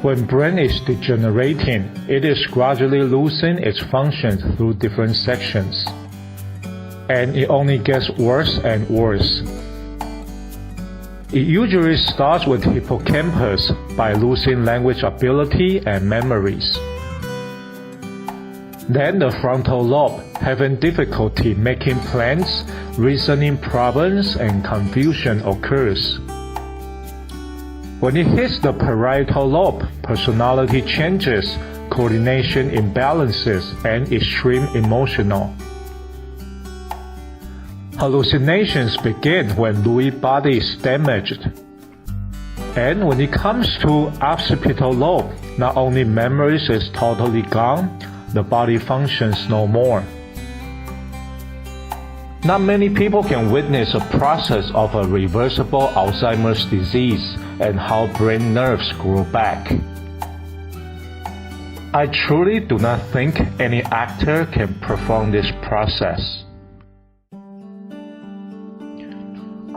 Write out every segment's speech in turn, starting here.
When brain is degenerating, it is gradually losing its functions through different sections. And it only gets worse and worse. It usually starts with hippocampus by losing language ability and memories. Then the frontal lobe having difficulty making plans, reasoning problems, and confusion occurs. When it hits the parietal lobe, personality changes, coordination imbalances, and extreme emotional. Hallucinations begin when Lewy body is damaged. And when it comes to occipital lobe, not only memories is totally gone, the body functions no more. Not many people can witness a process of a reversible Alzheimer's disease and how brain nerves grow back. I truly do not think any actor can perform this process.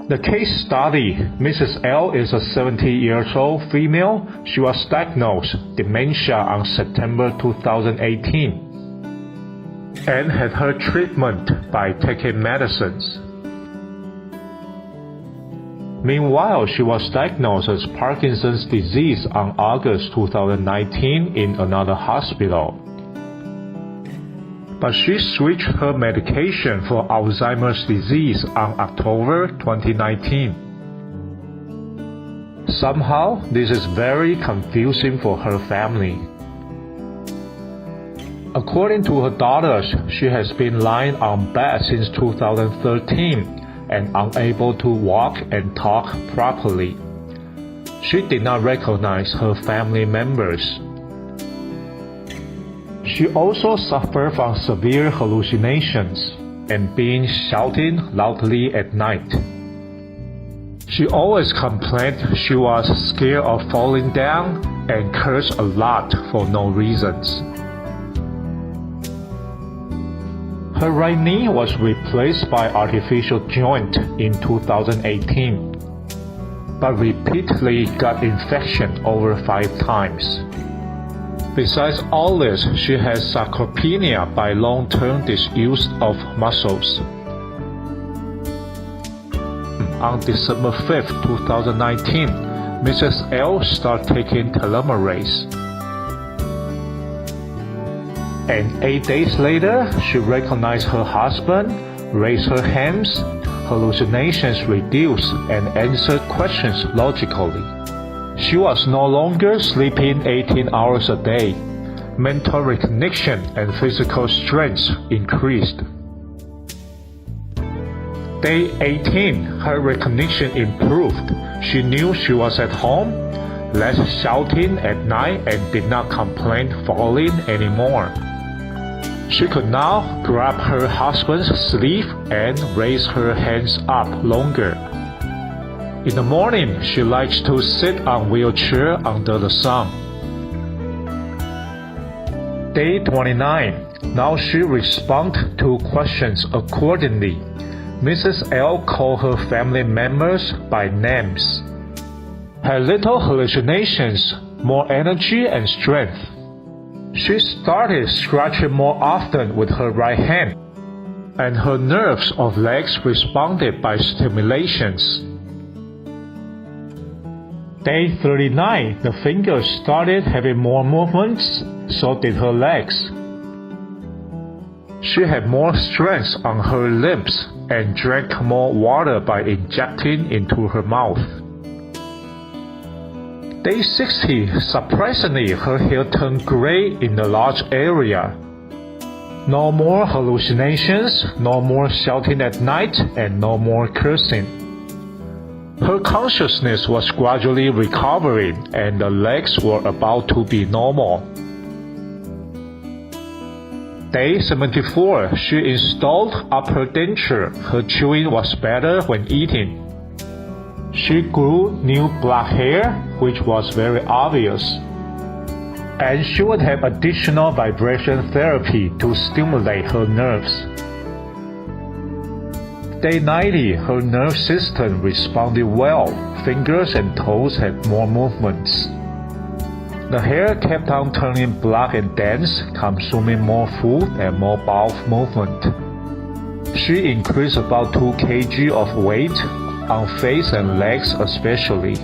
The case study, Mrs. L is a 70-year-old female. She was diagnosed dementia on September 2018 and had her treatment by taking medicines. Meanwhile, she was diagnosed as Parkinson's disease on August 2019 in another hospital. But she switched her medication for Alzheimer's disease on October 2019. Somehow, this is very confusing for her family. According to her daughters, she has been lying on bed since 2013 and unable to walk and talk properly. She did not recognize her family members. She also suffered from severe hallucinations and being shouting loudly at night. She always complained she was scared of falling down and cursed a lot for no reasons. Her right knee was replaced by artificial joint in 2018, but repeatedly got infection over 5 times. Besides all this, she has sarcopenia by long-term disuse of muscles. On December 5, 2019, Mrs. L started taking telomerase. And 8 days later, she recognized her husband, raised her hands, hallucinations reduced, and answered questions logically. She was no longer sleeping 18 hours a day. Mental recognition and physical strength increased. Day 18, her recognition improved. She knew she was at home, less shouting at night, and did not complain falling anymore. She could now grab her husband's sleeve and raise her hands up longer. In the morning, she likes to sit on wheelchair under the sun. Day 29. Now she responds to questions accordingly. Mrs. L called her family members by names. Had little hallucinations, more energy and strength. She started scratching more often with her right hand, and her nerves of legs responded by stimulations. Day 39, the fingers started having more movements, so did her legs. She had more strength on her limbs and drank more water by injecting into her mouth. Day 60, surprisingly, her hair turned gray in a large area. No more hallucinations, no more shouting at night, and no more cursing. Her consciousness was gradually recovering, and the legs were about to be normal. Day 74, she installed upper denture. Her chewing was better when eating. She grew new black hair, which was very obvious. And she would have additional vibration therapy to stimulate her nerves. Day 90, her nerve system responded well. Fingers and toes had more movements. The hair kept on turning black and dense, consuming more food and more bowel movement. She increased about 2 kg of weight, on face and legs especially.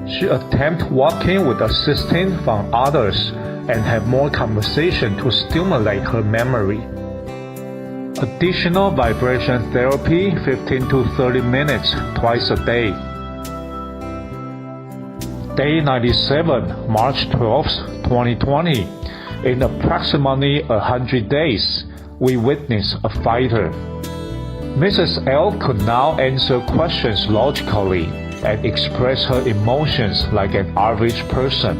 She attempted walking with assistance from others and had more conversation to stimulate her memory. Additional vibration therapy 15 to 30 minutes twice a day. Day 97, March 12, 2020. In approximately 100 days, we witnessed a fighter. Mrs. L could now answer questions logically and express her emotions like an average person.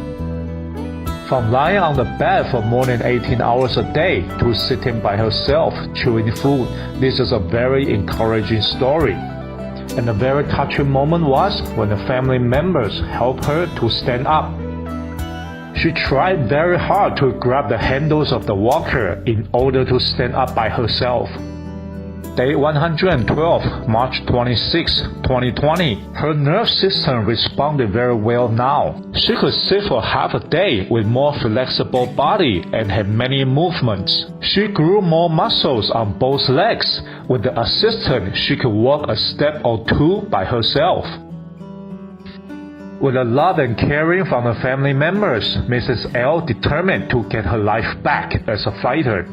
From lying on the bed for more than 18 hours a day to sitting by herself chewing food, this is a very encouraging story. And a very touching moment was when the family members helped her to stand up. She tried very hard to grab the handles of the walker in order to stand up by herself. Day 112, March 26, 2020. Her nerve system responded very well now. She could sit for half a day with more flexible body and had many movements. She grew more muscles on both legs. With the assistance, she could walk a step or two by herself. With the love and caring from the family members, Mrs. L determined to get her life back as a fighter.